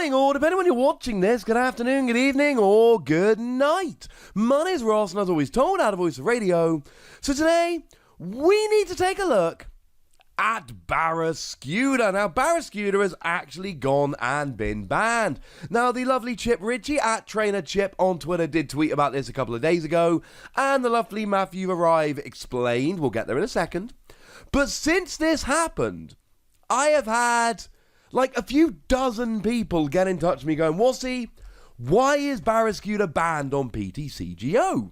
morning, or depending on when you're watching this, good afternoon, good evening, or good night. My name's Ross, and as always told, out of Voice of Radio. So today, we need to take a look at Barraskewda. Now, Barraskewda has actually gone and been banned. Now, the lovely Chip Ritchie at Trainer Chip on Twitter did tweet about this a couple of days ago, and the lovely Matthew Arrive explained. We'll get there in a second. But since this happened, I have had like a few dozen people get in touch with me going, Wassy, why is Barraskewda banned on PTCGO?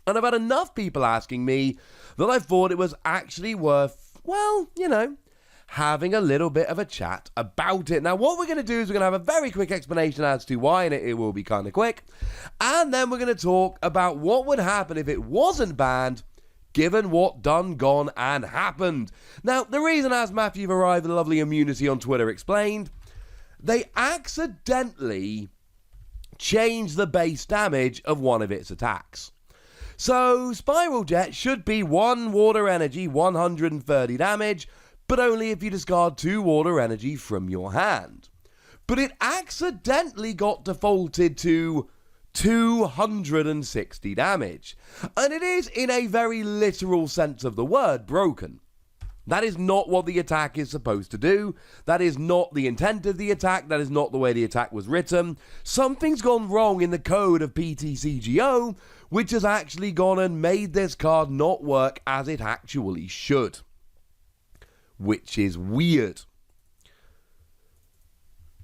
And I've had enough people asking me that I thought it was actually worth, well, you know, having a little bit of a chat about it. Now, what we're going to do is we're going to have a very quick explanation as to why, and it will be kind of quick. And then we're going to talk about what would happen if it wasn't banned, given what done, gone, and happened. Now, the reason, as Matthew Arrived, the lovely Immunity on Twitter explained, they accidentally changed the base damage of one of its attacks. So, Spiral Jet should be 1 water energy, 130 damage, but only if you discard 2 water energy from your hand. But it accidentally got defaulted to 260 damage. And it is, in a very literal sense of the word, broken. That is not what the attack is supposed to do. That is not the intent of the attack. That is not the way the attack was written. Something's gone wrong in the code of PTCGO, which has actually gone and made this card not work as it actually should. Which is weird.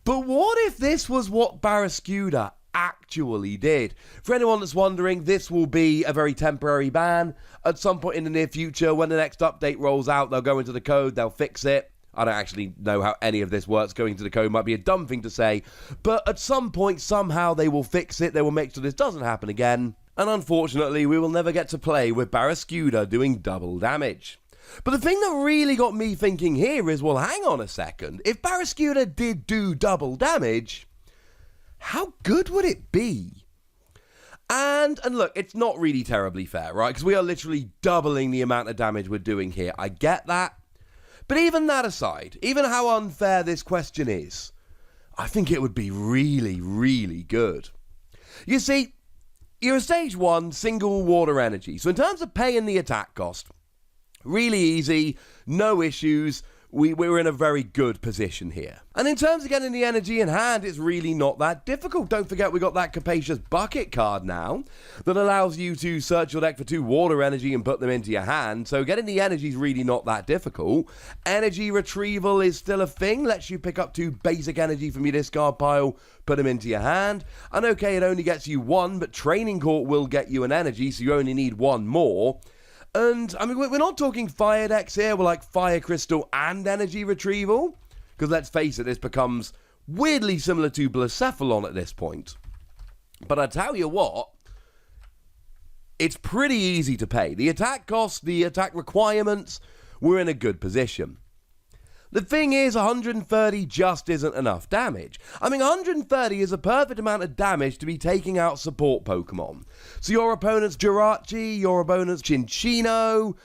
But what if this was what Barraskewda actually did? For anyone that's wondering, this will be a very temporary ban. At some point in the near future, when the next update rolls out, they'll go into the code, they'll fix it. I don't actually know how any of this works. Going into the code might be a dumb thing to say, but at some point, somehow they will fix it. They will make sure this doesn't happen again. And unfortunately, we will never get to play with Barraskewda doing double damage. But the thing that really got me thinking here is, well, hang on a second. If Barraskewda did do double damage, how good would it be? And look, it's not really terribly fair, right? Because we are literally doubling the amount of damage we're doing here. I get that. But even that aside, even how unfair this question is, I think it would be really, really good. You see, you're a stage 1 single water energy. So in terms of paying the attack cost, really easy, no issues. We're in a very good position here. And in terms of getting the energy in hand, it's really not that difficult. Don't forget we got that Capacious Bucket card now that allows you to search your deck for 2 water energy and put them into your hand. So getting the energy is really not that difficult. Energy retrieval is still a thing. Lets you pick up 2 basic energy from your discard pile, put them into your hand. And okay, it only gets you 1, but Training Court will get you an energy, so you only need 1 more. And, I mean, we're not talking fire decks here. We're like Fire Crystal and Energy Retrieval. Because let's face it, this becomes weirdly similar to Blacephalon at this point. But I tell you what, it's pretty easy to pay. The attack cost, the attack requirements, we're in a good position. The thing is, 130 just isn't enough damage. I mean, 130 is a perfect amount of damage to be taking out support Pokemon. So your opponent's Jirachi, your opponent's Chinchino,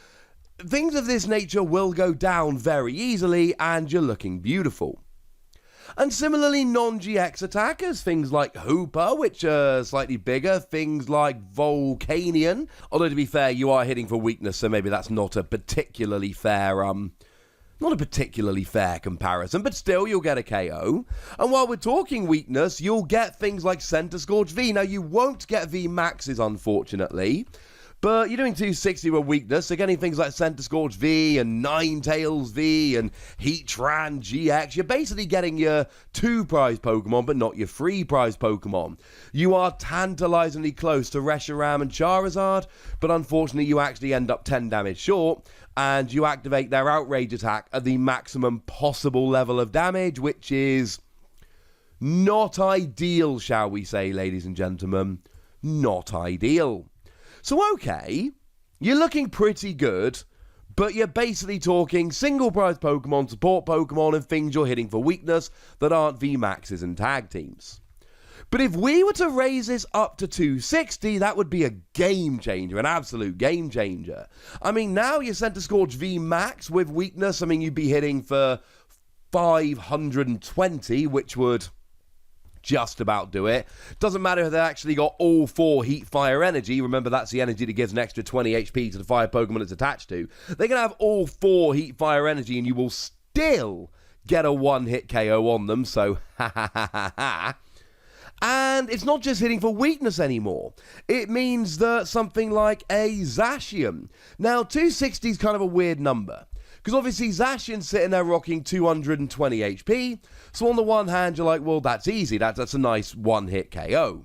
things of this nature will go down very easily, and you're looking beautiful. And similarly, non-GX attackers, things like Hooper, which are slightly bigger, things like Volcanion, although to be fair, you are hitting for weakness, so maybe that's not a particularly fair, comparison, but still, you'll get a KO. And while we're talking weakness, you'll get things like Center Scorch V. Now, you won't get V Maxes, unfortunately, but you're doing 260 with weakness, so getting things like Center Scorch V and Ninetales V and Heatran GX, you're basically getting your 2 prize Pokemon, but not your 3 prize Pokemon. You are tantalizingly close to Reshiram and Charizard, but unfortunately, you actually end up 10 damage short, and you activate their Outrage attack at the maximum possible level of damage, which is not ideal, shall we say, ladies and gentlemen. Not ideal. So, okay, you're looking pretty good, but you're basically talking single prize Pokemon, support Pokemon, and things you're hitting for weakness that aren't VMAXs and tag teams. But if we were to raise this up to 260, that would be a game changer, an absolute game changer. I mean, now your Center Scorch V Max with weakness, I mean, you'd be hitting for 520, which would just about do it. Doesn't matter if they actually got all 4 heat fire energy. Remember, that's the energy that gives an extra 20 HP to the fire Pokemon it's attached to. They're going to have all 4 heat fire energy, and you will still get a one-hit KO on them, so ha ha ha ha ha. And it's not just hitting for weakness anymore. It means that something like a Zacian. Now, 260 is kind of a weird number, because obviously Zacian's sitting there rocking 220 HP, so on the one hand you're like, well, that's easy, that's a nice one-hit KO.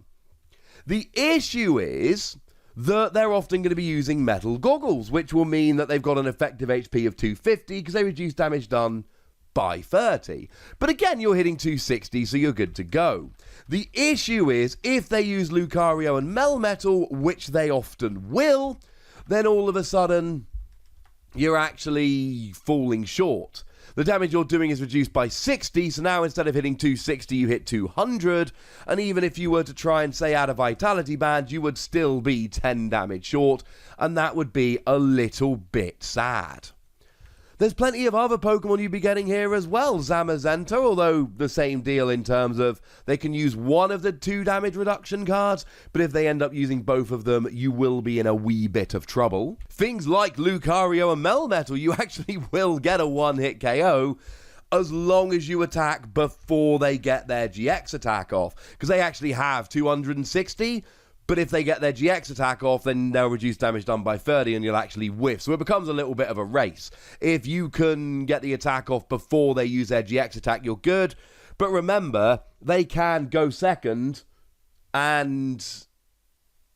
The issue is that they're often going to be using metal goggles, which will mean that they've got an effective HP of 250 because they reduce damage done by 30. But again, you're hitting 260, so you're good to go. The issue is, if they use Lucario and Melmetal, which they often will, then all of a sudden you're actually falling short. The damage you're doing is reduced by 60, so now instead of hitting 260, you hit 200, and even if you were to try and say add a Vitality Band, you would still be 10 damage short, and that would be a little bit sad. There's plenty of other Pokemon you'd be getting here as well. Zamazenta, although the same deal in terms of they can use one of the 2 damage reduction cards, but if they end up using both of them, you will be in a wee bit of trouble. Things like Lucario and Melmetal, you actually will get a one-hit KO as long as you attack before they get their GX attack off, because they actually have 260, but if they get their GX attack off, then they'll reduce damage done by 30 and you'll actually whiff. So it becomes a little bit of a race. If you can get the attack off before they use their GX attack, you're good. But remember, they can go second and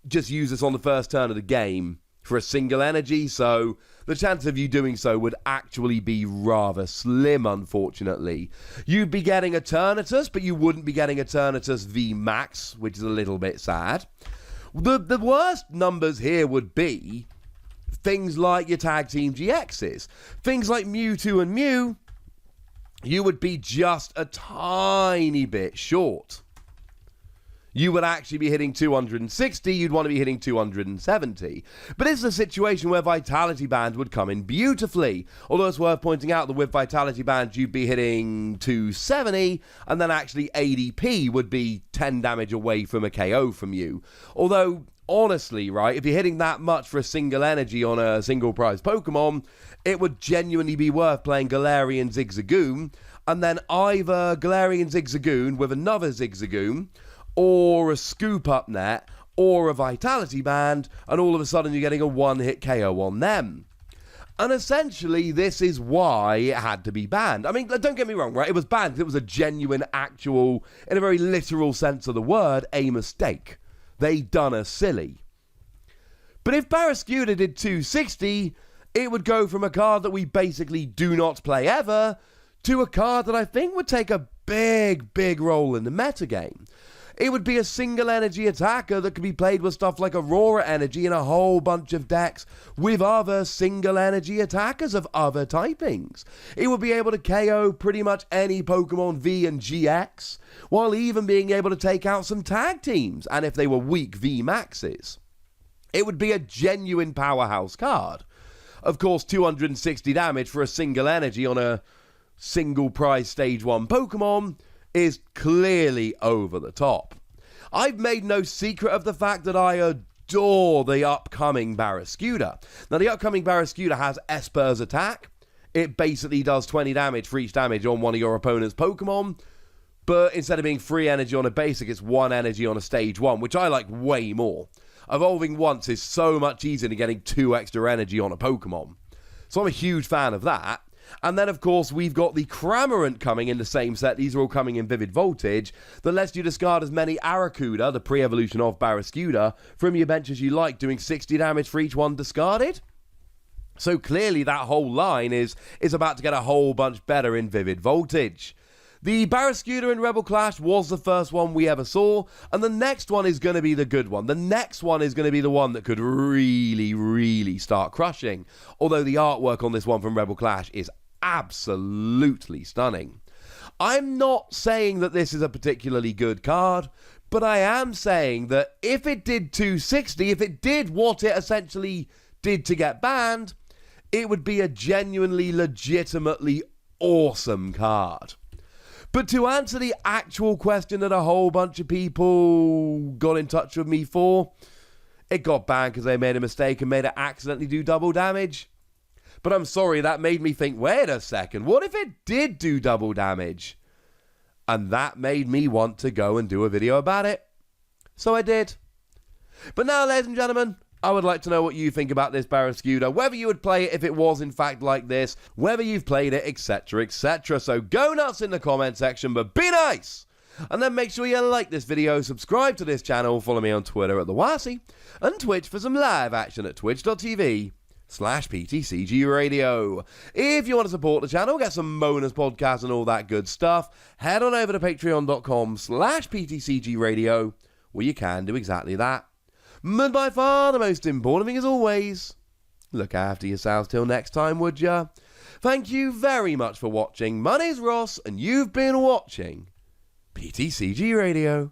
just use this on the first turn of the game for a single energy. So the chance of you doing so would actually be rather slim, unfortunately. You'd be getting Eternatus, but you wouldn't be getting Eternatus V Max, which is a little bit sad. The worst numbers here would be things like your tag team GXs. Things like Mewtwo and Mew, you would be just a tiny bit short. You would actually be hitting 260, you'd want to be hitting 270. But it's a situation where Vitality Band would come in beautifully. Although it's worth pointing out that with Vitality Band, you'd be hitting 270, and then actually ADP would be 10 damage away from a KO from you. Although, honestly, right, if you're hitting that much for a single energy on a single prize Pokemon, it would genuinely be worth playing Galarian Zigzagoon, and then either Galarian Zigzagoon with another Zigzagoon, or a Scoop Up Net, or a Vitality Band, and all of a sudden you're getting a one-hit KO on them. And essentially, this is why it had to be banned. I mean, don't get me wrong, right? It was banned because it was a genuine, actual, in a very literal sense of the word, a mistake. They done us silly. But if Barraskewda did 260, it would go from a card that we basically do not play ever, to a card that I think would take a big, big role in the metagame. It would be a single energy attacker that could be played with stuff like Aurora Energy in a whole bunch of decks with other single energy attackers of other typings. It would be able to KO pretty much any Pokemon V and GX, while even being able to take out some tag teams, and if they were weak V Maxes. It would be a genuine powerhouse card. Of course, 260 damage for a single energy on a single prize stage 1 Pokemon is clearly over the top. I've made no secret of the fact that I adore the upcoming Barraskewda. Now, the upcoming Barraskewda has Esper's attack. It basically does 20 damage for each damage on one of your opponent's Pokemon, but instead of being 3 energy on a basic, it's 1 energy on a stage 1, which I like way more. Evolving once is so much easier than getting 2 extra energy on a Pokemon. So I'm a huge fan of that. And then, of course, we've got the Cramorant coming in the same set. These are all coming in Vivid Voltage. That lets you discard as many Barracuda, the pre-evolution of Barraskewda, from your bench as you like, doing 60 damage for each one discarded. So clearly that whole line is about to get a whole bunch better in Vivid Voltage. The Barraskewda in Rebel Clash was the first one we ever saw, and the next one is going to be the good one. The next one is going to be the one that could really, really start crushing. Although the artwork on this one from Rebel Clash is absolutely stunning. I'm not saying that this is a particularly good card, but I am saying that if it did 260, if it did what it essentially did to get banned, it would be a genuinely, legitimately awesome card. But to answer the actual question that a whole bunch of people got in touch with me for, it got banned because they made a mistake and made it accidentally do double damage. But I'm sorry, that made me think, wait a second, what if it did do double damage? And that made me want to go and do a video about it. So I did. But now, ladies and gentlemen, I would like to know what you think about this Barraskewda, whether you would play it if it was in fact like this, whether you've played it, etc, etc. So go nuts in the comment section, but be nice! And then make sure you like this video, subscribe to this channel, follow me on Twitter at the Wassy, and Twitch for some live action at twitch.tv/PTCGRadio. If you want to support the channel, get some bonus podcasts and all that good stuff, head on over to patreon.com/PTCGRadio, where you can do exactly that. But by far the most important thing, as always, look after yourselves till next time, would ya? Thank you very much for watching. My name's Ross, and you've been watching PTCG Radio.